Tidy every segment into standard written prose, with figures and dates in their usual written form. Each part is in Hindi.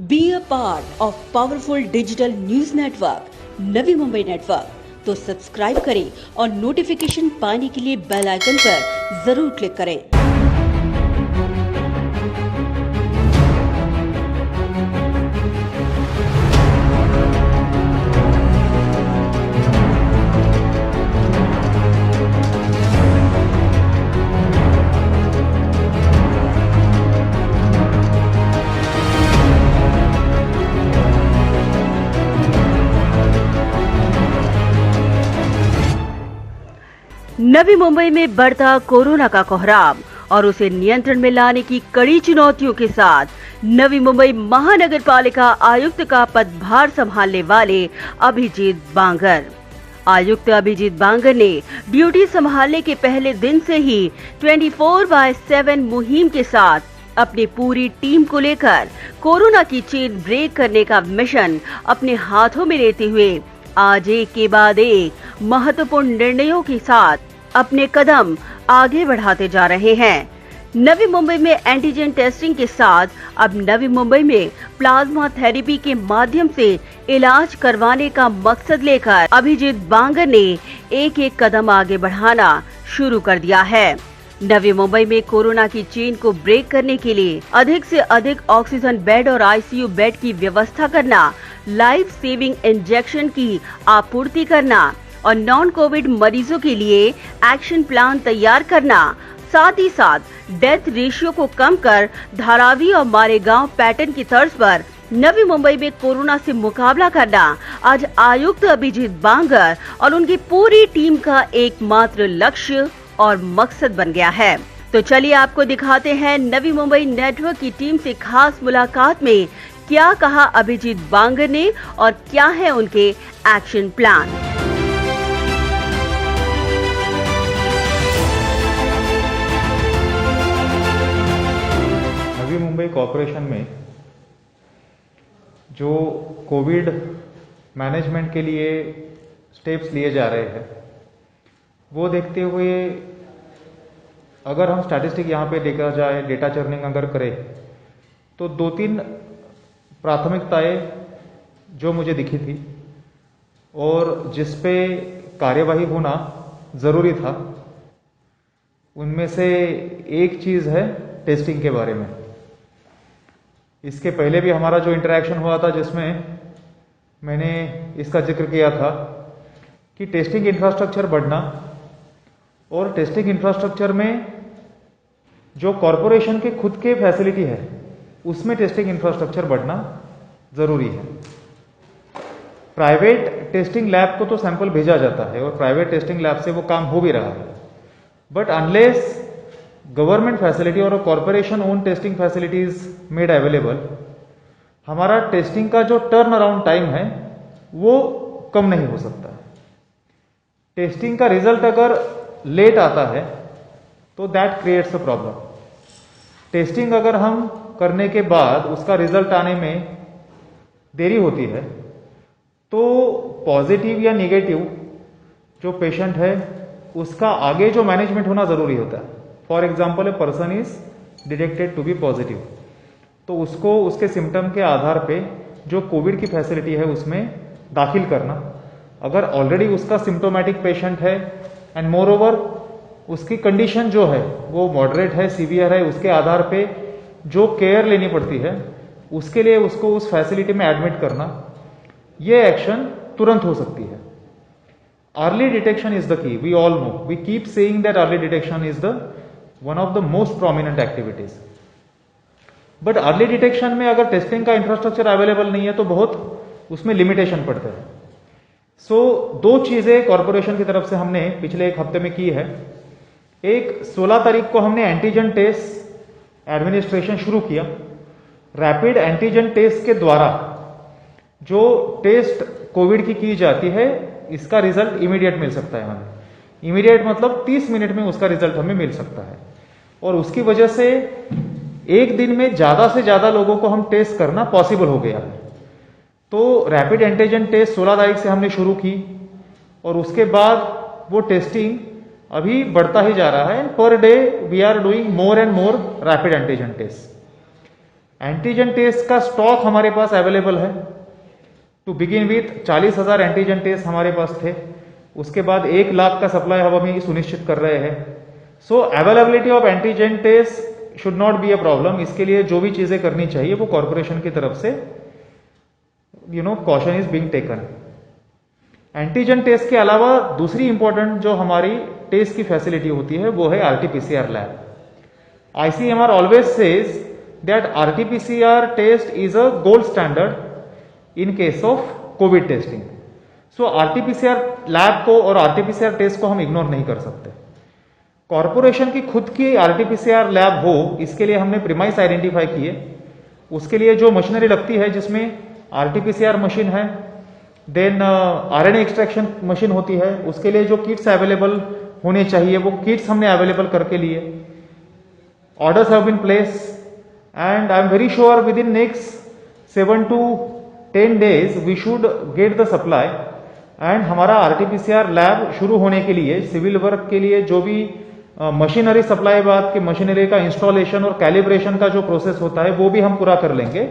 Be a part of powerful digital news network Navi Mumbai network. तो सब्सक्राइब करें और नोटिफिकेशन पाने के लिए बेल आइकन पर जरूर क्लिक करें। नवी मुंबई में बढ़ता कोरोना का कोहराम और उसे नियंत्रण में लाने की कड़ी चुनौतियों के साथ नवी मुंबई महानगर पालिका आयुक्त का पदभार संभालने वाले अभिजीत बांगर। आयुक्त अभिजीत बांगर ने ड्यूटी संभालने के पहले दिन से ही 24/7 मुहिम के साथ अपनी पूरी टीम को लेकर कोरोना की चेन ब्रेक करने का मिशन अपने हाथों में लेते हुए आज एक के बाद एक महत्वपूर्ण निर्णयों के साथ अपने कदम आगे बढ़ाते जा रहे हैं। नवी मुंबई में एंटीजन टेस्टिंग के साथ अब नवी मुंबई में प्लाज्मा थेरेपी के माध्यम से इलाज करवाने का मकसद लेकर अभिजीत बांगर ने एक एक कदम आगे बढ़ाना शुरू कर दिया है। नवी मुंबई में कोरोना की चेन को ब्रेक करने के लिए अधिक से अधिक ऑक्सीजन बेड और आईसीयू बेड की व्यवस्था करना, लाइफ सेविंग इंजेक्शन की आपूर्ति करना और नॉन कोविड मरीजों के लिए एक्शन प्लान तैयार करना, साथ ही साथ डेथ रेशियो को कम कर धारावी और मारेगांव पैटर्न की तर्ज पर नवी मुंबई में कोरोना से मुकाबला करना आज आयुक्त अभिजीत बांगर और उनकी पूरी टीम का एकमात्र लक्ष्य और मकसद बन गया है। तो चलिए आपको दिखाते हैं नवी मुंबई नेटवर्क की टीम से खास मुलाकात में क्या कहा अभिजीत बांगर ने और क्या है उनके action plan. Navi Mumbai corporation में जो कोविड मैनेजमेंट के लिए स्टेप्स लिए जा रहे हैं वो देखते हुए अगर हम स्टैटिस्टिक यहाँ पे देखा जाए, डेटा चर्निंग अगर करें तो 2-3 प्राथमिकताएं जो मुझे दिखी थी और जिस पे कार्यवाही होना ज़रूरी था, उनमें से एक चीज़ है टेस्टिंग के बारे में। इसके पहले भी हमारा जो इंटरेक्शन हुआ था जिसमें मैंने इसका जिक्र किया था कि टेस्टिंग इंफ्रास्ट्रक्चर बढ़ना और टेस्टिंग इंफ्रास्ट्रक्चर में जो कॉरपोरेशन के खुद के फैसिलिटी है उसमें टेस्टिंग इंफ्रास्ट्रक्चर बढ़ना जरूरी है। प्राइवेट टेस्टिंग लैब को तो सैंपल भेजा जाता है और प्राइवेट टेस्टिंग लैब से वो काम हो भी रहा है, बट अनलेस गवर्नमेंट फैसिलिटी और corporation own testing facilities made available, हमारा टेस्टिंग का जो टर्न अराउंड टाइम है वो कम नहीं हो सकता है। टेस्टिंग का रिजल्ट अगर लेट आता है तो that creates a problem. Testing अगर हम करने के बाद उसका रिजल्ट आने में देरी होती है तो पॉजिटिव या निगेटिव जो पेशेंट है उसका आगे जो मैनेजमेंट होना जरूरी होता है। For example a person is detected to be positive, तो उसको उसके सिम्टम के आधार पे जो कोविड की फैसिलिटी है उसमें दाखिल करना। अगर ऑलरेडी उसका सिम्टोमेटिक पेशेंट है एंड मोर ओवर उसकी कंडीशन जो है वो मॉडरेट है, सीवियर है, उसके आधार पे जो केयर लेनी पड़ती है उसके लिए उसको उस फैसिलिटी में एडमिट करना, ये एक्शन तुरंत हो सकती है। Early detection is the key, we all know, we keep saying that early detection is the one of the most prominent activities, but early detection में अगर टेस्टिंग का इंफ्रास्ट्रक्चर अवेलेबल नहीं है तो बहुत उसमें लिमिटेशन पड़ते हैं। सो 2 चीजें कॉरपोरेशन की तरफ से हमने पिछले 1 हफ्ते में की है। एक 16 तारीख को हमने एंटीजन टेस्ट एडमिनिस्ट्रेशन शुरू किया। रैपिड एंटीजन टेस्ट के द्वारा जो टेस्ट कोविड की जाती है इसका रिजल्ट इमीडिएट मिल सकता है हमें। इमीडिएट मतलब 30 मिनट में उसका रिजल्ट हमें मिल सकता है और उसकी वजह से एक दिन में ज्यादा से ज्यादा लोगों को हम टेस्ट करना पॉसिबल हो गया है। तो रैपिड एंटीजन टेस्ट 16 तारीख से हमने शुरू की और उसके बाद वो टेस्टिंग अभी बढ़ता ही जा रहा है। Per day we are doing more and more rapid antigen test. Antigen test का स्टॉक हमारे पास अवेलेबल है। To begin with 40,000 antigen test हमारे पास थे, उसके बाद 1 लाख का सप्लाई हम अभी सुनिश्चित कर रहे हैं। So availability of antigen test should not be a problem. इसके लिए जो भी चीजें करनी चाहिए वो कॉर्पोरेशन की तरफ से caution is being taken. Antigen test के अलावा दूसरी इंपॉर्टेंट जो हमारी टेस्ट की फैसिलिटी होती है वो है RTPCR lab. ICMR always says that RTPCR test is a gold standard in case of COVID testing. So RTPCR lab को और आरटीपीसीआर टेस्ट को हम इग्नोर नहीं कर सकते। कॉर्पोरेशन की खुद की आरटीपीसीआर लैब हो, इसके लिए हमने प्रीमाइस आइडेंटिफाई किए। उसके लिए जो मशीनरी लगती है, जिसमें आरटीपीसीआर मशीन है, देन आरएनए एक्सट्रैक्शन मशीन होती है, उसके लिए जो किट्स अवेलेबल होने चाहिए वो किट्स हमने अवेलेबल करके लिए। Orders have been place and I am very sure within next 7 to 10 days we should get the supply. And हमारा आरटीपीसीआर लैब शुरू होने के लिए, सिविल वर्क के लिए जो भी मशीनरी सप्लाई बाद के मशीनरी का इंस्टॉलेशन और कैलिब्रेशन का जो प्रोसेस होता है वो भी हम पूरा कर लेंगे।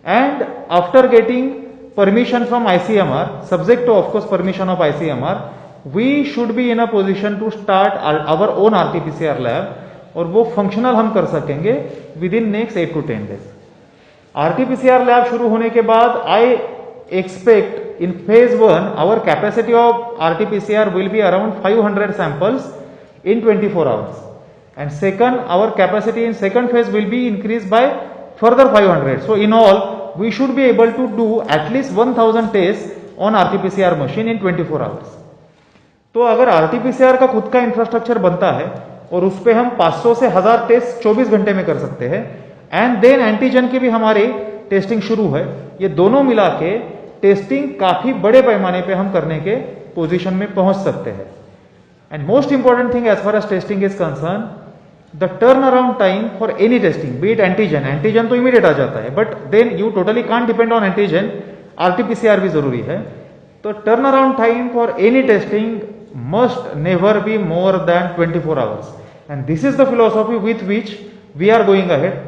And after getting permission from ICMR, subject to of course permission of ICMR, we should be in a position to start our own RTPCR lab, और वो फंक्शनल हम कर सकेंगे within next 8 to 10 days। आरटीपीसीआर लैब शुरू होने के बाद I expect in phase 1 our capacity of RT-PCR will be around 500 samples in 24 hours, and second, our capacity in second phase will be increased by further 500. So in all we should be able to do at least 1000 tests on RT-PCR machine in 24 hours। तो अगर RT-PCR का खुद का इंफ्रास्ट्रक्चर बनता है और उस पर हम 500 से 1000 टेस्ट 24 घंटे में कर सकते हैं, एंड देन एंटीजन की भी हमारी टेस्टिंग शुरू है, ये दोनों मिला के टेस्टिंग काफी बड़े पैमाने पे हम करने के पोजीशन में पहुंच सकते हैं। And most important thing as far as testing is concern, the turn around time for any testing, be it antigen, antigen तो इमीडिएट आ जाता है, but then you totally can't depend on antigen, RTPCR भी जरूरी है। तो turn around time for any testing must never be more than 24 hours, and this is the philosophy with which we are going ahead.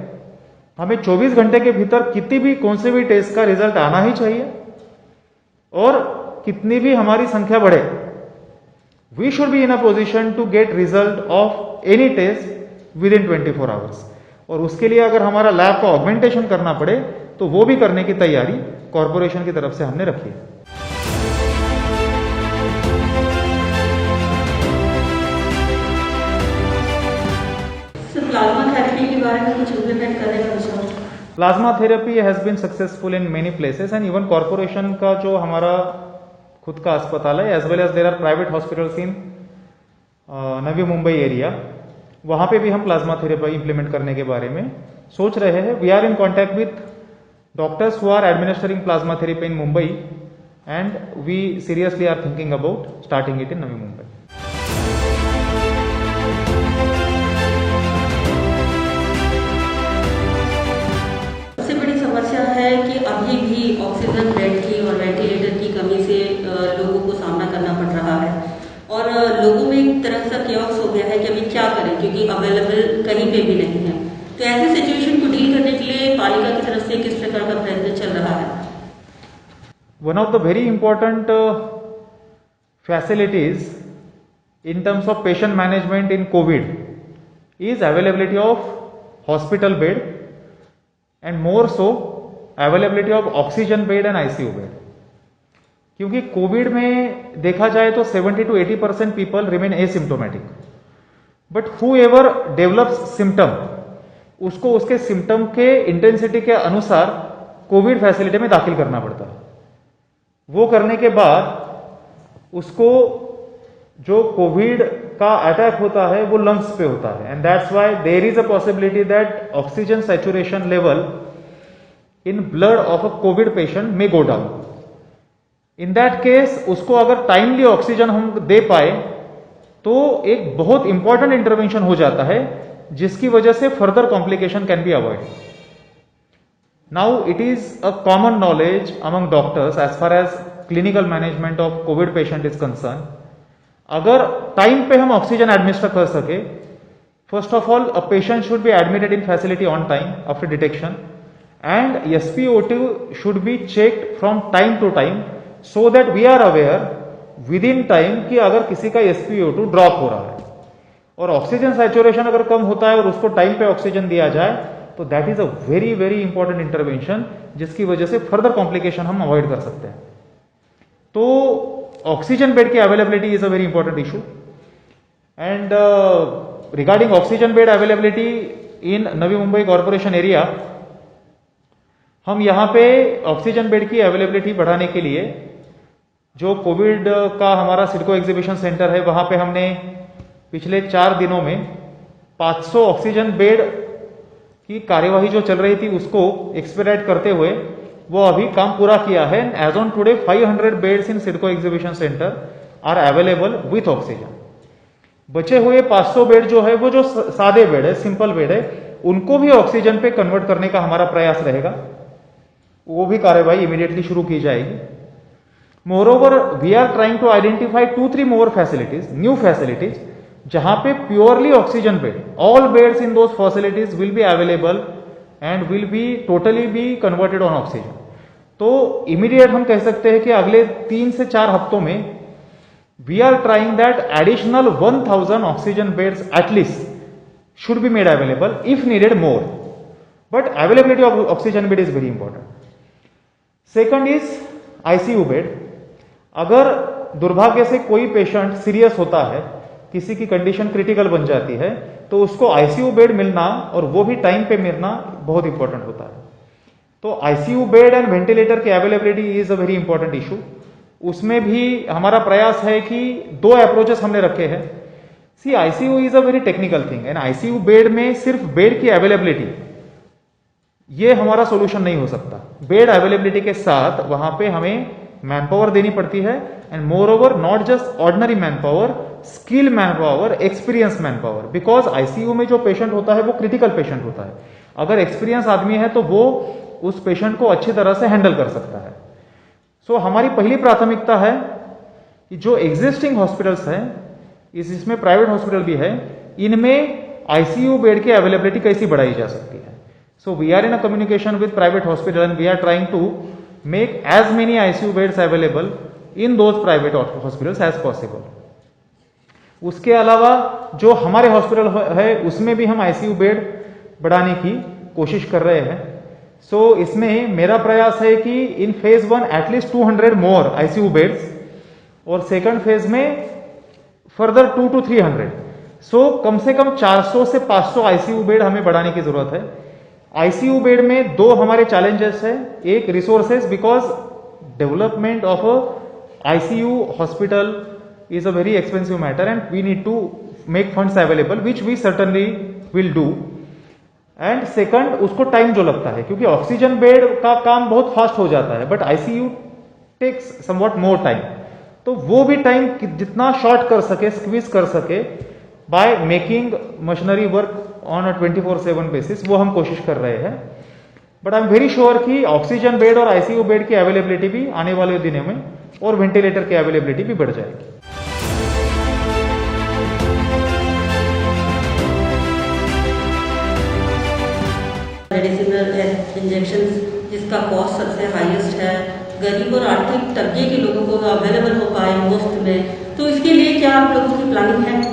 हमें 24 घंटे के भीतर कितनी भी कौन से भी टेस्ट का रिजल्ट आना ही चाहिए, और कितनी भी हमारी संख्या बढ़े, we should be in a position to get result of any test within 24 hours. और उसके लिए अगर हमारा लैब का ऑगमेंटेशन करना पड़े तो वो भी करने की तैयारी कॉर्पोरेशन की तरफ से हमने रखी है। प्लाज्मा थेरेपी के बारे में कुछ इम्प्लीमेंट करने का विचार? Plasma therapy has been successful in many places, and even corporation का जो हमारा खुद का अस्पताल है, as well as there are private hospitals in Navi Mumbai area, वहां पे भी हम प्लाज्मा थेरेपी इंप्लीमेंट करने के बारे में सोच रहे हैं। We are in contact with doctors who are administering plasma therapy in Mumbai, and we seriously are thinking about starting it in Navi Mumbai. है कि अभी भी ऑक्सीजन बेड की और वेंटिलेटर की कमी से लोगों को सामना करना पड़ रहा है, और लोगों में एक तरह सा क्योस हो गया है कि अभी क्या करें, क्योंकि अवेलेबल कहीं पे भी नहीं है। तो ऐसे सिचुएशन को डील करने के लिए पालिका की तरफ से किस प्रकार का प्रयत्न चल रहा है? One of the very important facilities in terms of patient management in COVID is availability of hospital bed, and more so availability of oxygen bed and ICU bed। क्योंकि कोविड में देखा जाए तो 70 to 80% people remain asymptomatic, but whoever develops symptom उसको उसके सिम्टम के इंटेंसिटी के अनुसार कोविड फैसिलिटी में दाखिल करना पड़ता है। वो करने के बाद उसको जो कोविड का अटैक होता है वो लंग्स पे होता है, and that's why there is a possibility that oxygen saturation level in blood of a covid patient में go down. In that case उसको अगर टाइमली ऑक्सीजन हम दे पाए तो एक बहुत इंपॉर्टेंट इंटरवेंशन हो जाता है, जिसकी वजह से further complication can be avoid. Now it is a common knowledge among doctors as far as clinical management of COVID patient is concern, अगर टाइम पे हम ऑक्सीजन एडमिनिस्टर कर सके, first of all a patient should be admitted in facility on time after detection, and SpO2 should be checked from time to time so that we are aware within time कि अगर किसी का SpO2 ड्रॉप हो रहा है और ऑक्सीजन सैचुरेशन अगर कम होता है और उसको टाइम पे ऑक्सीजन दिया जाए तो that is a very very important intervention जिसकी वजह से फर्दर कॉम्प्लिकेशन हम अवॉइड कर सकते हैं. तो ऑक्सीजन बेड की availability is a very important issue and regarding oxygen bed availability in Navi Mumbai corporation area हम यहां पे ऑक्सीजन बेड की अवेलेबिलिटी बढ़ाने के लिए जो कोविड का हमारा सिडको एग्जीबिशन सेंटर है वहां पे हमने पिछले 4 दिनों में 500 ऑक्सीजन बेड की कार्यवाही जो चल रही थी उसको एक्सपेडाइट करते हुए वो अभी काम पूरा किया है. As on today 500 beds in CIDCO exhibition centre are available with oxygen. बचे हुए 500 बेड जो है वो जो सादे बेड है, सिंपल बेड है, उनको भी ऑक्सीजन पे कन्वर्ट करने का हमारा प्रयास रहेगा. वो भी कार्यवाही इमीडिएटली शुरू की जाएगी. Moreover we are trying to identify 2-3 more facilities, new facilities, जहां पे purely oxygen bed, all beds in those facilities will be available and will be totally be converted on oxygen. तो इमीडिएट हम कह सकते हैं कि अगले 3 से 4 हफ्तों में we are trying that additional 1000 oxygen beds at least should be made available, if needed more, but availability of oxygen bed is very important. Second is ICU bed. अगर दुर्भाग्य से कोई पेशेंट सीरियस होता है, किसी की कंडीशन क्रिटिकल बन जाती है, तो उसको आईसीयू बेड मिलना और वो भी टाइम पे मिलना बहुत इंपॉर्टेंट होता है. तो आईसीयू बेड एंड वेंटिलेटर की availability is a very important issue. उसमें भी हमारा प्रयास है कि 2 अप्रोचेस हमने रखे हैं. See ICU is a very technical thing and ICU bed में सिर्फ बेड की अवेलेबिलिटी ये हमारा सोल्यूशन नहीं हो सकता. बेड अवेलेबिलिटी के साथ वहां पे हमें मैन पावर देनी पड़ती है and more over not just ordinary man power, skill man power, experience man power. Because ICU में जो पेशेंट होता है वो क्रिटिकल पेशेंट होता है. अगर एक्सपीरियंस आदमी है तो वो उस पेशेंट को अच्छी तरह से हैंडल कर सकता है. सो हमारी पहली प्राथमिकता है कि जो एग्जिस्टिंग हॉस्पिटल्स हैं, इसमें प्राइवेट हॉस्पिटल भी है, इनमें आईसीयू बेड की अवेलेबिलिटी कैसी बढ़ाई जा सकती है. So we are in a communication with private hospital and we are trying to make as many ICU beds available in those private hospitals as possible. उसके अलावा जो हमारे हॉस्पिटल है उसमें भी हम ICU बेड बढ़ाने की कोशिश कर रहे हैं. सो इसमें मेरा प्रयास है कि इन फेज 1 एटलीस्ट 200 मोर ICU बेड्स और सेकंड फेज में फर्दर 2 to 300. सो कम से कम 400 से 500 ICU बेड हमें बढ़ाने की जरूरत है. आईसीयू बेड में 2 हमारे चैलेंजेस है. एक resources, because development of a ICU hospital is a very expensive matter and we need to make funds available which we certainly will do. And second, उसको टाइम जो लगता है, क्योंकि ऑक्सीजन बेड का काम बहुत फास्ट हो जाता है but ICU takes somewhat more time. तो वो भी टाइम जितना शॉर्ट कर सके, स्क्वीज कर सके by making machinery work on a 24/7 basis, वो हम कोशिश कर रहे हैं. But I am very sure कि ऑक्सीजन बेड और आईसीयू बेड की अवेलेबिलिटी भी आने वाले दिनों में और वेंटिलेटर की अवेलेबिलिटी भी बढ़ जाएगी. मेडिसिनल इंजेक्शन जिसका कॉस्ट सबसे हाईएस्ट है, गरीब और आर्थिक तबके के लोगों को अवेलेबल हो पाए मुफ्त में, तो इसके लिए क्या आप लोगों की प्लानिंग है?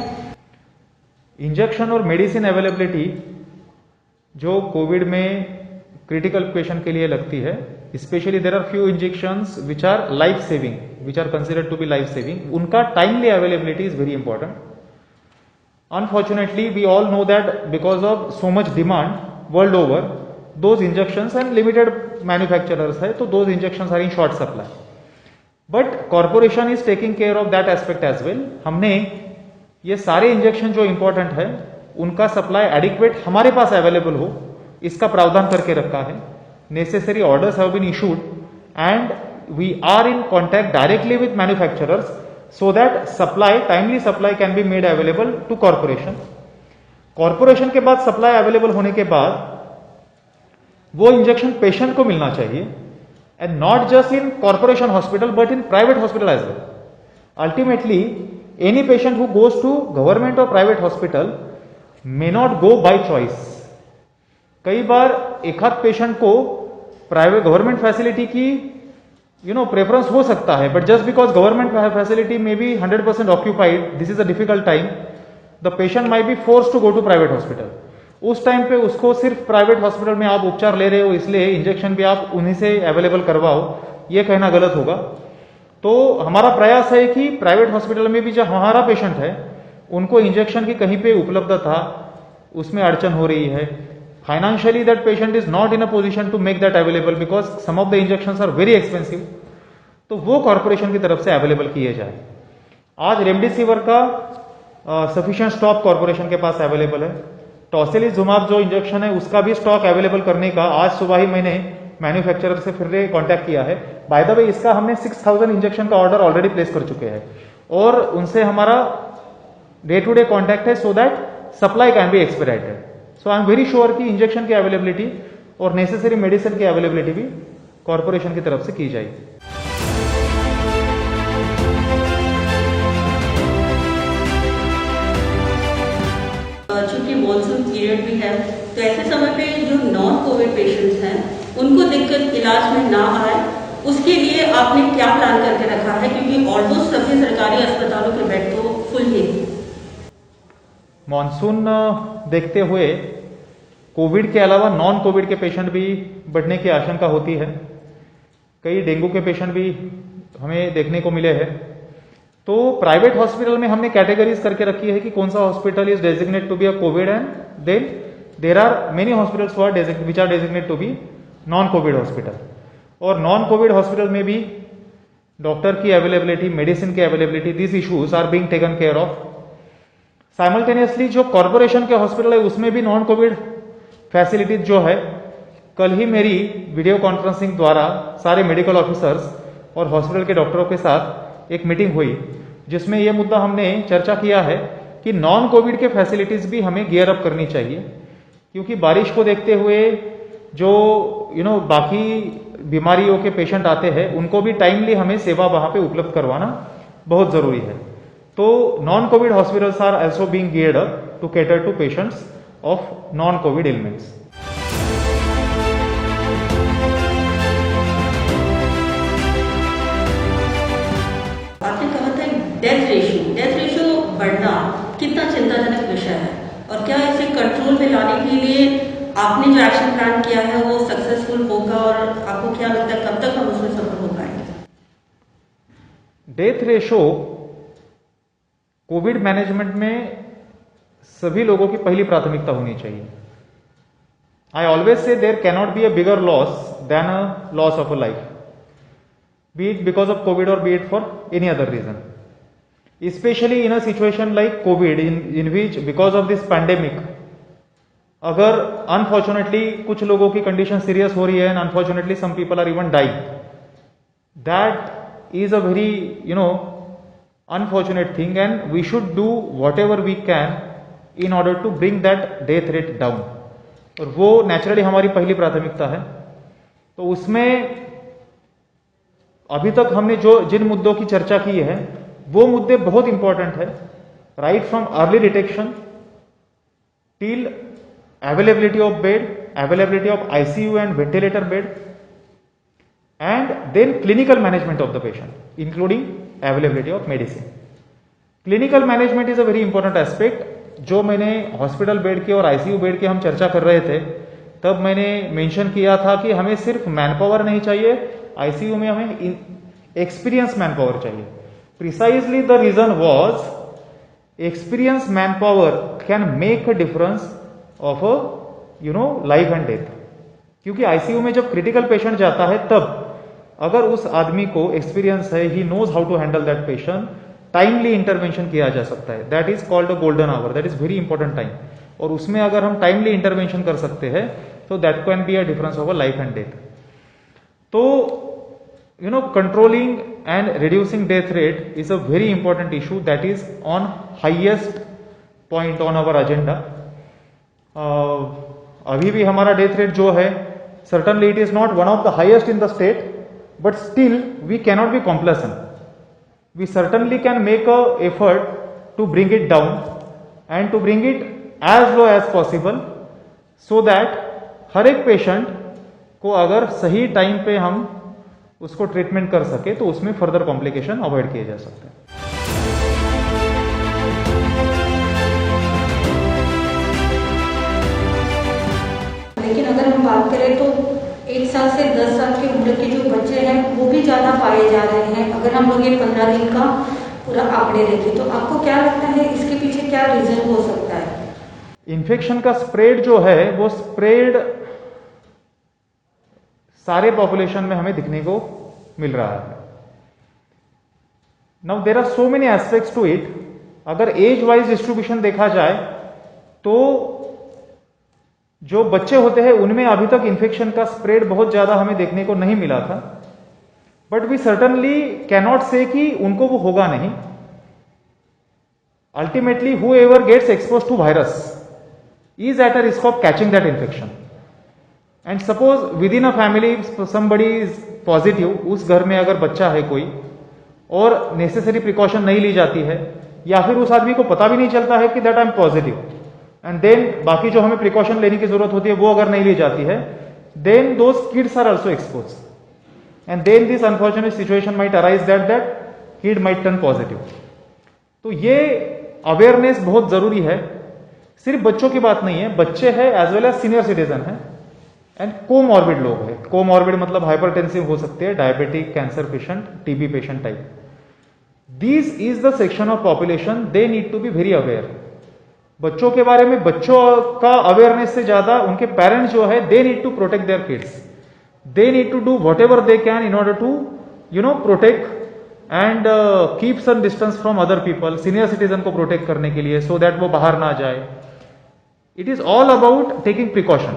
इंजेक्शन और मेडिसिन अवेलेबिलिटी जो कोविड में क्रिटिकल पेशेंट के लिए लगती है, specially there are few injections which are life saving, which are considered to be life saving. उनका timely availability is very important. Unfortunately we all know that because of so much demand world over, those injections and limited manufacturers है, तो those injections are in short supply. But corporation is taking care of that aspect as well. हमने ये सारे इंजेक्शन जो इंपॉर्टेंट है उनका सप्लाई एडिक्वेट हमारे पास अवेलेबल हो, इसका प्रावधान करके रखा है. Necessary orders have been issued and we are in contact directly with manufacturers so that supply, timely supply can be made available to corporation. Corporation के बाद सप्लाई अवेलेबल होने के बाद वो इंजेक्शन पेशेंट को मिलना चाहिए and not just in corporation hospital but in private hospital as well. Ultimately any patient who goes to government or private hospital may not go by choice. कई बार एक आध पेशेंट को प्राइवेट गवर्नमेंट फैसिलिटी की प्रेफरेंस हो सकता है, but just because government facility में be 100% occupied, this is a difficult time, the patient may be force to go to private hospital. उस टाइम पे उसको सिर्फ प्राइवेट हॉस्पिटल में आप उपचार ले रहे हो इसलिए इंजेक्शन भी आप उन्हीं से अवेलेबल करवाओ, ये कहना गलत होगा। तो हमारा प्रयास है कि प्राइवेट हॉस्पिटल में भी जो हमारा पेशेंट है उनको इंजेक्शन की कहीं पे उपलब्धता उसमें अड़चन हो रही है, financially that patient is not in a position to make that available because some of the injection are very expensive, तो वो कॉर्पोरेशन की तरफ से अवेलेबल किए जाए। आज रेमडेसिविर का सफिशिएंट स्टॉक कॉर्पोरेशन के पास अवेलेबल है। टॉसिलिजुमाब जो इंजेक्शन है उसका भी स्टॉक अवेलेबल करने का आज सुबह ही मैंने मैन्युफैक्चरर से फिर कांटेक्ट किया है। बाय द वे इसका हमने 6000 इंजेक्शन का ऑर्डर ऑलरेडी प्लेस कर चुके हैं और उनसे हमारा डे टू डे कॉन्टैक्ट है so that supply can be expedited. So I am very sure कि इंजेक्शन की अवेलेबिलिटी और नेसेसरी मेडिसिन की अवेलेबिलिटी भी कॉर्पोरेशन की तरफ से की जाएगी। चूंकि मॉनसून पीरियड भी है तो ऐसे समय पे जो नॉन कोविड पेशेंट्स हैं उनको दिक्कत इलाज में ना आए उसके लिए आपने क्या प्लान करके रखा है, क्योंकि ऑलमोस्ट सभी सरकारी अस्पतालों के बेड तो फुल ही। मॉनसून देखते हुए कोविड के अलावा नॉन कोविड के पेशेंट भी बढ़ने की आशंका होती है। कई डेंगू के पेशेंट भी हमें देखने को मिले हैं। तो प्राइवेट हॉस्पिटल में हमने कैटेगरीज करके रखी है कि कौन सा hospital is designate to be a COVID and then there are many hospitals which are designate to be non COVID hospital. और नॉन कोविड हॉस्पिटल में भी डॉक्टर की अवेलेबिलिटी, मेडिसिन की availability, this issues are being taken care of. Simultaneously जो कॉर्पोरेशन के हॉस्पिटल है उसमें भी नॉन कोविड फैसिलिटीज जो है, कल ही मेरी वीडियो कॉन्फ्रेंसिंग द्वारा सारे मेडिकल ऑफिसर्स और हॉस्पिटल के डॉक्टरों के साथ एक मीटिंग हुई जिसमें यह मुद्दा हमने चर्चा किया है कि नॉन कोविड के फैसिलिटीज भी हमें गियर अप करनी चाहिए, क्योंकि बारिश को देखते हुए जो बाकी बीमारियों के पेशेंट आते हैं उनको भी टाइमली हमें सेवा वहां पे उपलब्ध करवाना बहुत जरूरी है। तो non COVID hospitals are also being geared up to cater to patients of non COVID elements. आपने कहा था डेथ रेशियो बढ़ना कितना चिंताजनक विषय है और क्या इसे कंट्रोल में लाने के लिए आपने जो एक्शन प्लान किया है वो सक्सेसफुल होगा और आपको क्या लगता है कब तक हम उसमें सफल हो पाएंगे? डेथ रेशो कोविड मैनेजमेंट में सभी लोगों की पहली प्राथमिकता होनी चाहिए। I always say there cannot be a bigger loss than a loss of a life, be it because of COVID or be it for any other reason. Especially in a situation like COVID in which because of this pandemic, अगर unfortunately कुछ लोगों की कंडीशन सीरियस हो रही है and unfortunately some people are even dying, that is a very unfortunate thing and we should do whatever we can in order to bring that death rate down. और वो नेचुरली हमारी पहली प्राथमिकता है। तो उसमें अभी तक हमने जिन मुद्दों की चर्चा की है वो मुद्दे बहुत इंपॉर्टेंट है, right from early detection till availability of bed, availability of ICU and ventilator bed and then clinical management of the patient including availability of medicine. Clinical management is a very important aspect. जो मैंने हॉस्पिटल बेड के और आईसीयू बेड के हम चर्चा कर रहे थे तब मैंने मेंशन किया था कि हमें सिर्फ मैन पावर नहीं चाहिए, आईसीयू में हमें एक्सपीरियंस मैन पावर चाहिए। Precisely the reason was experience manpower can make a difference of life and death. क्योंकि आईसीयू में जब क्रिटिकल पेशेंट जाता है तब अगर उस आदमी को एक्सपीरियंस है, he knows how to handle that patient, timely intervention किया जा सकता है। That is called a golden hour, that is very important time. और उसमें अगर हम टाइमली इंटरवेंशन कर सकते हैं तो that can be a difference of a life and death. तो controlling and reducing death rate is a very important issue that is on highest point on our agenda. अभी भी हमारा डेथ रेट जो है certainly it is not one of the highest in the state, but still we cannot be complacent. We certainly can make a effort to bring it down and to bring it as low as possible so that हर एक पेशेंट को अगर सही टाइम पे हम उसको ट्रीटमेंट कर सके तो उसमें फर्दर कॉम्प्लिकेशन अवॉइड किए जा सकते हैं। लेकिन अगर हम बात करें तो 1 साल से 10 साल की उम्र के जो बच्चे हैं वो भी ज़्यादा पाए जा रहे हैं। अगर हम लोग ये 15 दिन का पूरा आंकड़े देखें तो आपको क्या लगता है इसके पीछे क्या रीजन हो सकता है? इन्फेक्शन का स्प्रेड जो है वो स्प्रेड सारे पॉपुलेशन में हमें दिखने को मिल रहा है। Now there are so many aspects to it. अगर एज वाइज डिस्ट्रीब्यूशन देखा जाए तो जो बच्चे होते हैं उनमें अभी तक इन्फेक्शन का स्प्रेड बहुत ज्यादा हमें देखने को नहीं मिला था, but we certainly cannot say कि उनको वो होगा नहीं। Ultimately whoever gets exposed to virus is at a risk of catching that infection. And suppose within a family somebody is positive, उस घर में अगर बच्चा है कोई और नेसेसरी प्रिकॉशन नहीं ली जाती है या फिर उस आदमी को पता भी नहीं चलता है कि that I am positive, and then बाकी जो हमें प्रिकॉशन लेने की जरूरत होती है वो अगर नहीं ली जाती है, then those kids are also expose and then this unfortunate situation might arise that kid might turn positive. तो ये अवेयरनेस बहुत जरूरी है। सिर्फ बच्चों की बात नहीं है, बच्चे हैं as well as senior citizen है एंड कोमॉर्बिड लोग हैं। कोमॉर्बिड मतलब हाइपरटेंसिव हो सकते हैं, diabetic, cancer patient, TB patient type. This is the section of population they need to be very aware. बच्चों के बारे में बच्चों का अवेयरनेस से ज्यादा उनके पेरेंट्स जो है they need to protect their kids. They need to do whatever they can in order to protect and keep some distance from other people. Senior citizen को प्रोटेक्ट करने के लिए सो दैट वो बाहर ना जाए। It is all about taking precaution.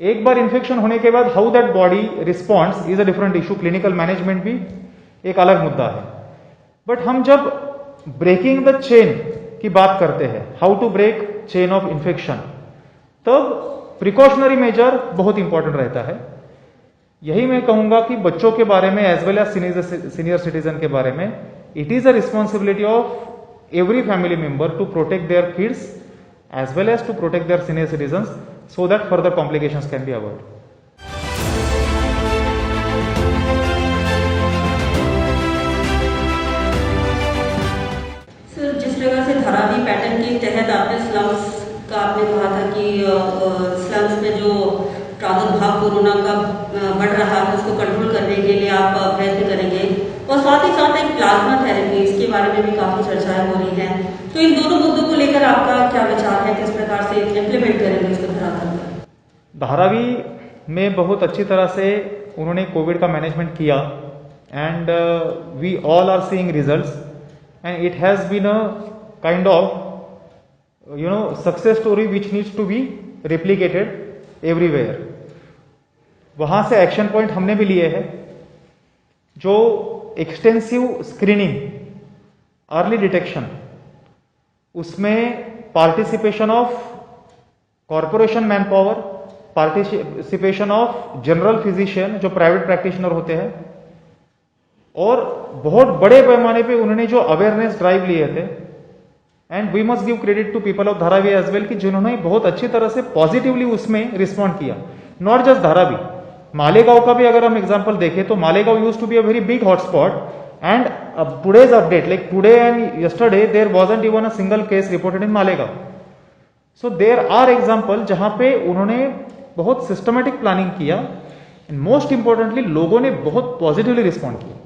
एक बार इन्फेक्शन होने के बाद how that body responds is a different issue. Clinical management भी एक अलग मुद्दा है। बट हम जब ब्रेकिंग द चेन की बात करते हैं, how to break chain of infection, तब प्रिकॉशनरी मेजर बहुत इंपॉर्टेंट रहता है। यही मैं कहूंगा कि बच्चों के बारे में as well as senior citizen के बारे में it is a responsibility of every family member to protect their kids as well as to protect their senior citizens so that further complications can be avoided. Sir, जिस तरह से धारावी पैटर्न के तहत आपने स्लम्स का आपने कहा था कि स्लम्स में जो प्रादुर्भाव कोरोना का बढ़ रहा है उसको कंट्रोल करने के लिए आप प्रयत्न करेंगे, और साथ ही साथ एक प्लाज्मा थेरेपी, इसके बारे में भी काफी चर्चाएं हो रही हैं। तो इन दोनों मुद्दों को लेकर आपका क्या विचार है, किस प्रकार से इम्प्लीमेंट करेंगे इसको धरातल पर? धारावी में बहुत अच्छी तरह से उन्होंने कोविड का मैनेजमेंट किया and we all are seeing results and it has been a kind of success story which needs to be replicated everywhere. वहां से एक्शन पॉइंट हमने भी लिए हैं, जो एक्सटेंसिव स्क्रीनिंग, अर्ली डिटेक्शन, उसमें participation of corporation manpower, participation of general physician जो प्राइवेट प्रैक्टिशनर होते हैं, और बहुत बड़े पैमाने पे उन्होंने जो अवेयरनेस ड्राइव लिए थे। And we must give credit to people of Dharavi as well कि जिन्होंने बहुत अच्छी तरह से पॉजिटिवली उसमें रिस्पॉन्ड किया। नॉट जस्ट धारावी, मालेगांव का भी अगर हम एग्जांपल देखें तो Malegaon used to be a very big hotspot and today's update like today and yesterday there wasn't even a single case reported in Malegaon. So there are example जहां पे उन्होंने बहुत सिस्टमेटिक प्लानिंग किया एंड मोस्ट इंपॉर्टेंटली लोगों ने बहुत पॉजिटिवली रिस्पॉन्ड किया।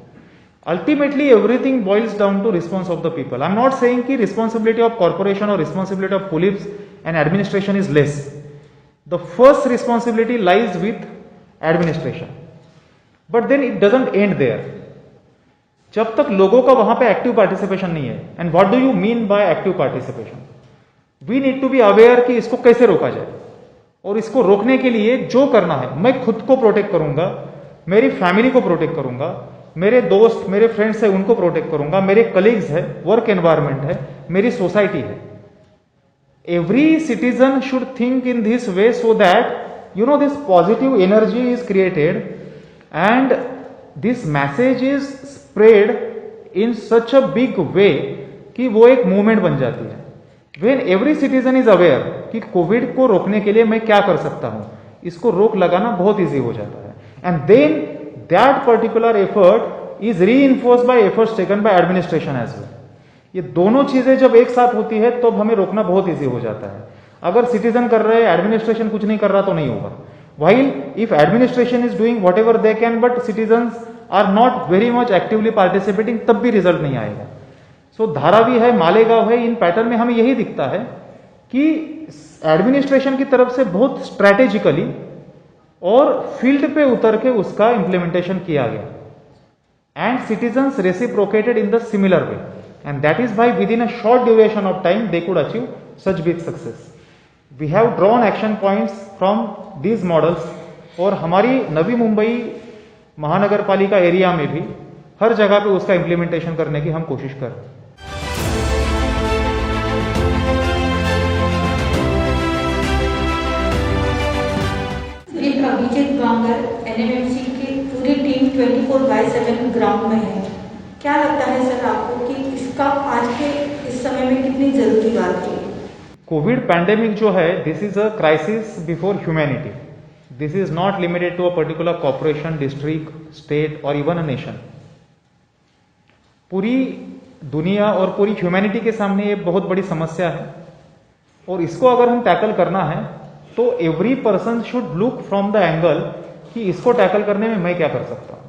Ultimately everything boils down to response of the people. I am not saying कि रिस्पॉन्सिबिलिटी ऑफ कॉर्पोरेशन और responsibility of police and administration is less. The first responsibility lies with administration, but then it doesn't end there. जब तक लोगों का वहां पे एक्टिव पार्टिसिपेशन नहीं है, and what do you mean by active participation, we need to be aware कि इसको कैसे रोका जाए, और इसको रोकने के लिए जो करना है, मैं खुद को प्रोटेक्ट करूंगा, मेरी फैमिली को प्रोटेक्ट करूंगा, मेरे दोस्त मेरे फ्रेंड्स है उनको प्रोटेक्ट करूंगा, मेरे कलीग्स है, वर्क एनवायरमेंट है, मेरी सोसाइटी है। Every citizen should think in this way so that this positive energy is created and this message is spread in such a big way कि वो एक मूवमेंट बन जाती है। When every citizen is aware कि कोविड को रोकने के लिए मैं क्या कर सकता हूं, इसको रोक लगाना बहुत ईजी हो जाता है. And then that particular effort is reinforced by efforts taken by administration as well. ये दोनों चीजें जब एक साथ होती है तो हमें रोकना बहुत ईजी हो जाता है. अगर सिटीजन कर रहे हैं, एडमिनिस्ट्रेशन कुछ नहीं कर रहा तो नहीं होगा. While if administration is doing whatever they can but citizens are not very much actively participating, तब भी रिजल्ट नहीं आएगा. सो धारावी है, मालेगांव है, इन पैटर्न में हमें यही दिखता है कि एडमिनिस्ट्रेशन की तरफ से बहुत स्ट्रैटेजिकली और फील्ड पे उतर के उसका इंप्लीमेंटेशन किया गया. And citizens reciprocated in the similar way, and that is by with in a short duration of time they could achieve such big success. We have drawn action points from these models और हमारी नवी मुंबई महानगर पालिका एरिया में भी हर जगह पे उसका इम्प्लीमेंटेशन करने की हम कोशिश कर रहे हैं. अभिजीत बांगर एनएमएमसी की पूरी टीम 24/7 ग्राउंड में है. क्या लगता है सर आपको कि इसका आज के इस समय में कितनी जरूरी बात है? कोविड पैंडेमिक जो है, this is a crisis before humanity. This is not limited to a particular corporation, district, state और इवन अ नेशन. पूरी दुनिया और पूरी ह्यूमैनिटी के सामने ये बहुत बड़ी समस्या है और इसको अगर हम टैकल करना है तो every person should look from the angle कि इसको टैकल करने में मैं क्या कर सकता हूं.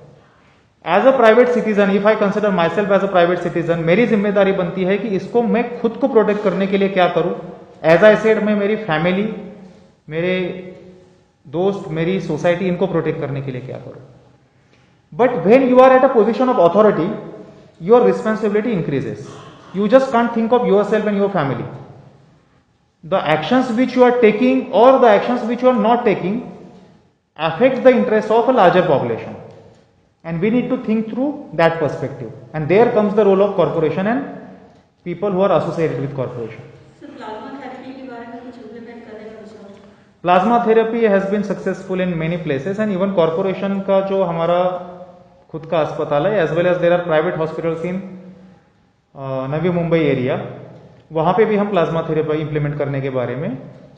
As a private citizen, if I consider myself as a private citizen, मेरी जिम्मेदारी बनती है कि इसको मैं खुद को प्रोटेक्ट करने के लिए क्या करूं. एज आई सेड, मैं मेरी फैमिली, मेरे दोस्त, मेरी सोसाइटी, इनको प्रोटेक्ट करने के लिए क्या करूं. But when you are at a position of authority, your responsibility increases. You just can't think of yourself and your family. The actions which you are taking और the actions which you are not taking affects the interest of a larger population, and we need to think through that perspective, and there comes the role of corporation and people who are associated with corporation. Plasma therapy के बारे में कुछ इम्प्लीमेंट करने का विचार? Plasma therapy has been successful in many places, and even corporation का जो हमारा खुद का अस्पताल है, as well as there are private hospitals in Navi Mumbai area, वहां पे भी हम प्लाज्मा थेरेपी इंप्लीमेंट करने के बारे में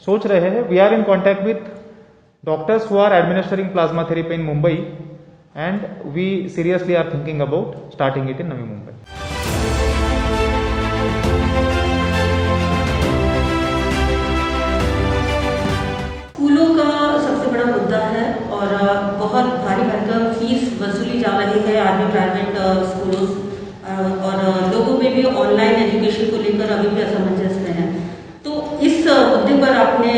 सोच रहे हैं. We are in contact with doctors who are administering plasma therapy in Mumbai, and we seriously are thinking about starting it in Navi Mumbai. स्कूलों का सबसे बड़ा मुद्दा है और बहुत भारी भरकम फीस वसूली जा रही है आज भी प्राइवेट स्कूलों, और लोगों में भी ऑनलाइन एजुकेशन को लेकर अभी भी असमंजस में है. तो इस मुद्दे पर आपने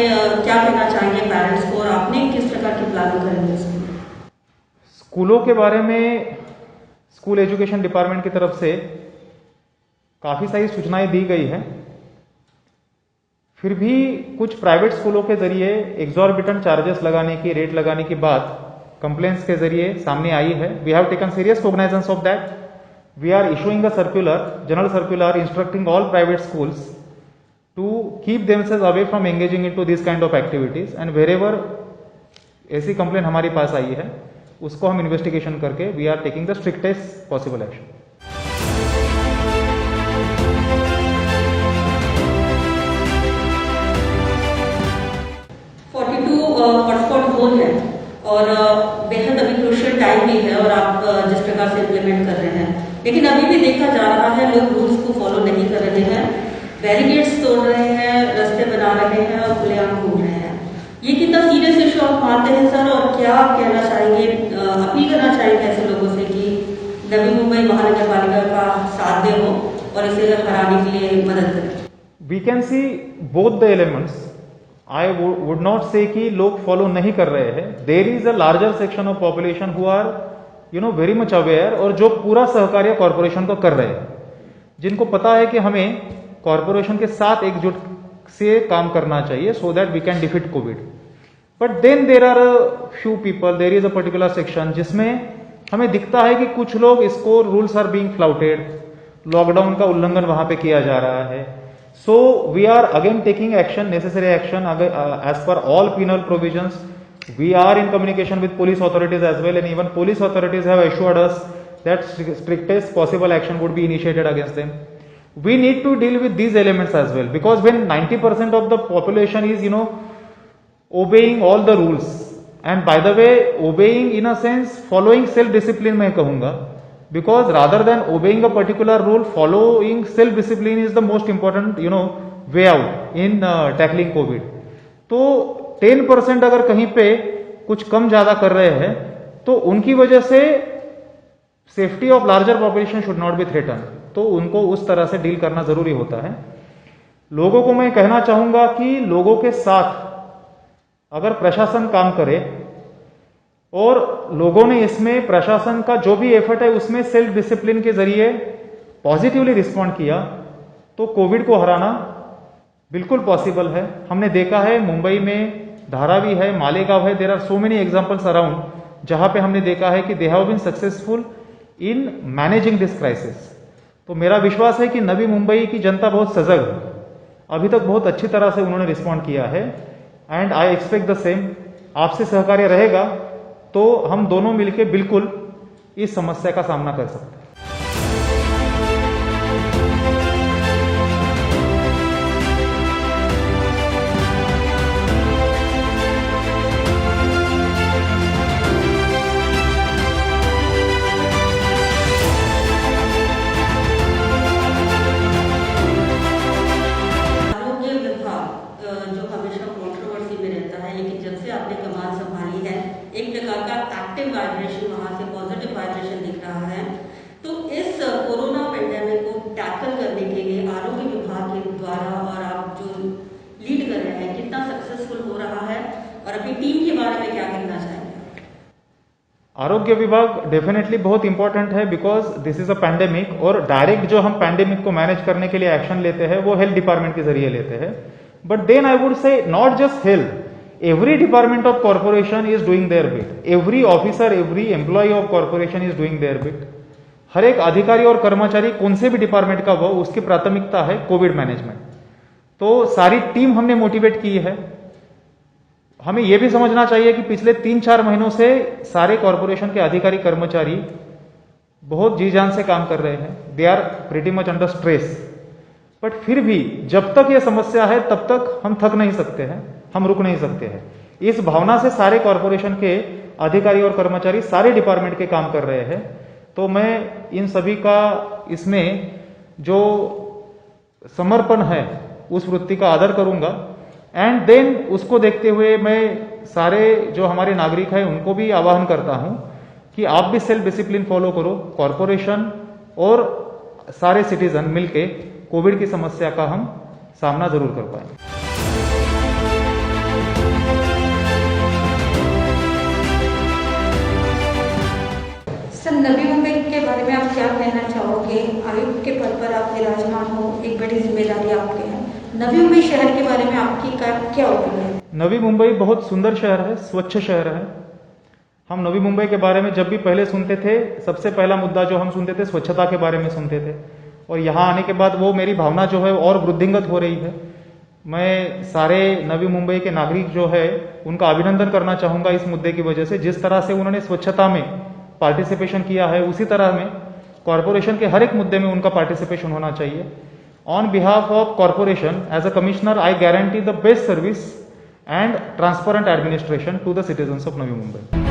क्या कहना चाहेंगे पेरेंट्स को, और आपने किस प्रकार की प्लानिंग करेंगे इसमें? स्कूलों के बारे में स्कूल एजुकेशन डिपार्टमेंट की तरफ से काफी सारी सूचनाएं दी गई हैं. फिर भी कुछ प्राइवेट स्कूलों के जरिए एग्जॉर्बिटेंट चार्जेस लगाने की, रेट लगाने की बात कंप्लेंट्स के जरिए सामने आई है. We have taken serious cognizance of that. We are issuing a circular, general circular, instructing all private schools to keep themselves away from engaging into this kind of activities, and wherever ऐसी कंप्लेन हमारी पास आई है उसको हम इन्वेस्टिगेशन करके we are taking the strictest possible action. Hotspot zone है और बेहद अभी क्रूशियल टाइम भी है और आप जिस प्रकार से इम्प्लीमेंट कर रहे हैं, लेकिन अभी भी देखा जा रहा है लोग रूल्स को फॉलो नहीं कर रहे हैं, बैरिकेड्स तोड़ रहे हैं, रास्ते बना रहे हैं और खुलेआम घूम रहे हैं. ये कितना सीरियस इशू आप मानते हैं सर, और क्या कहना चाहेंगे, अपील करना चाहेंगे ऐसे लोगों से कि नवी मुंबई महानगर पालिका का साथ दे हो और इसे हराने के लिए मदद करें? We can see both the elements. I would not say कि लोग फॉलो नहीं कर रहे हैं. There is a larger section of population who are very much aware, और जो पूरा सहकार्य कॉर्पोरेशन को कर रहे हैं, जिनको पता है कि हमें कॉर्पोरेशन के साथ एकजुट से काम करना चाहिए so that we can defeat Covid. But then there are few people, there is a particular section जिसमें हमें दिखता है कि कुछ लोग इसको rules are being flouted, lockdown का उल्लंघन वहां पे किया जा रहा है. So we are again taking action, necessary action as per all penal provisions. We are in communication with police authorities as well, and even police authorities have assured us that strictest possible action would be initiated against them. We need to deal with these elements as well, because when 90% of the population is obeying all the rules, and by the way obeying in a sense following self discipline मैं कहूंगा, because rather than obeying a particular rule, following self discipline is the most important way out in tackling Covid. तो 10% अगर कहीं पे कुछ कम ज्यादा कर रहे हैं तो उनकी वजह से safety of larger population should not B threaten, तो उनको उस तरह से डील करना जरूरी होता है। लोगों को मैं कहना चाहूंगा कि लोगों के साथ अगर प्रशासन काम करे और लोगों ने इसमें प्रशासन का जो भी एफर्ट है उसमें सेल्फ डिसिप्लिन के जरिए पॉजिटिवली रिस्पॉन्ड किया तो कोविड को हराना बिल्कुल पॉसिबल है। हमने देखा है मुंबई में धारावी है, मालेगांव है, there are so many examples around जहां पे हमने देखा है कि they have been successful in managing this crisis. तो मेरा विश्वास है कि नवी मुंबई की जनता बहुत सजग है, अभी तक बहुत अच्छी तरह से उन्होंने रिस्पॉन्ड किया है and I expect the same. आपसे सहकार्य रहेगा तो हम दोनों मिलकर बिल्कुल इस समस्या का सामना कर सकते हैं। जो हमेशा कंट्रोवर्सी में रहता है, लेकिन जब से आपने कमान संभाली है एक प्रकार का एक्टिव वाइब्रेशन, वहां से पॉजिटिव वाइब्रेशन दिख रहा है। तो इस कोरोना पेंडेमिक को टैकल करने के लिए आरोग्य विभाग के द्वारा और आप जो लीड कर रहे हैं कितना सक्सेसफुल हो रहा है और अपनी टीम के बारे में क्या कहना चाहेंगे? आरोग्य विभाग डेफिनेटली बहुत इंपॉर्टेंट है because this is a pandemic, और डायरेक्ट जो हम पैंडेमिक को मैनेज करने के लिए एक्शन लेते हैं वो हेल्थ डिपार्टमेंट के जरिए लेते हैं। But then I would say not just health, every department of corporation is doing their bit, every officer, every employee of corporation is doing their bit। हर एक अधिकारी और कर्मचारी कौन से भी डिपार्टमेंट का हो उसकी प्राथमिकता है कोविड मैनेजमेंट। तो सारी टीम हमने मोटिवेट की है। हमें यह भी समझना चाहिए कि पिछले 3-4 महीनों से सारे कॉर्पोरेशन के अधिकारी कर्मचारी बहुत जी जान से काम कर रहे हैं, they are pretty much under stress. But फिर भी जब तक यह समस्या है तब तक हम थक नहीं सकते हैं, हम रुक नहीं सकते हैं। इस भावना से सारे कॉर्पोरेशन के अधिकारी और कर्मचारी सारे डिपार्टमेंट के काम कर रहे हैं। तो मैं इन सभी का इसमें जो समर्पण है उस वृत्ति का आदर करूंगा एंड देन उसको देखते हुए मैं सारे जो हमारे नागरिक हैं उनको भी आह्वान करता हूं कि आप भी सेल्फ डिसिप्लिन फॉलो करो। कॉर्पोरेशन और सारे सिटीजन मिलके कोविड की समस्या का हम सामना जरूर कर पाएंगे। सर, नवी मुंबई के बारे में आप क्या कहना चाहोगे? आयुक्त के पद पर आप विराजमान हो, एक बड़ी जिम्मेदारी आपके है। नवी मुंबई शहर के बारे में आपकी क्या ओपिनियन है? नवी मुंबई बहुत सुंदर शहर है, स्वच्छ शहर है। हम नवी मुंबई के बारे में जब भी पहले सुनते थे, सबसे पहला मुद्दा जो हम सुनते थे स्वच्छता के बारे में सुनते थे, और यहाँ आने के बाद वो मेरी भावना जो है और वृद्धिंगत हो रही है। मैं सारे नवी मुंबई के नागरिक जो है उनका अभिनंदन करना चाहूंगा इस मुद्दे की वजह से। जिस तरह से उन्होंने स्वच्छता में पार्टिसिपेशन किया है उसी तरह में कॉर्पोरेशन के हर एक मुद्दे में उनका पार्टिसिपेशन होना चाहिए। On behalf of corporation as a commissioner I guarantee the best service and transparent administration to the citizens of Navi Mumbai।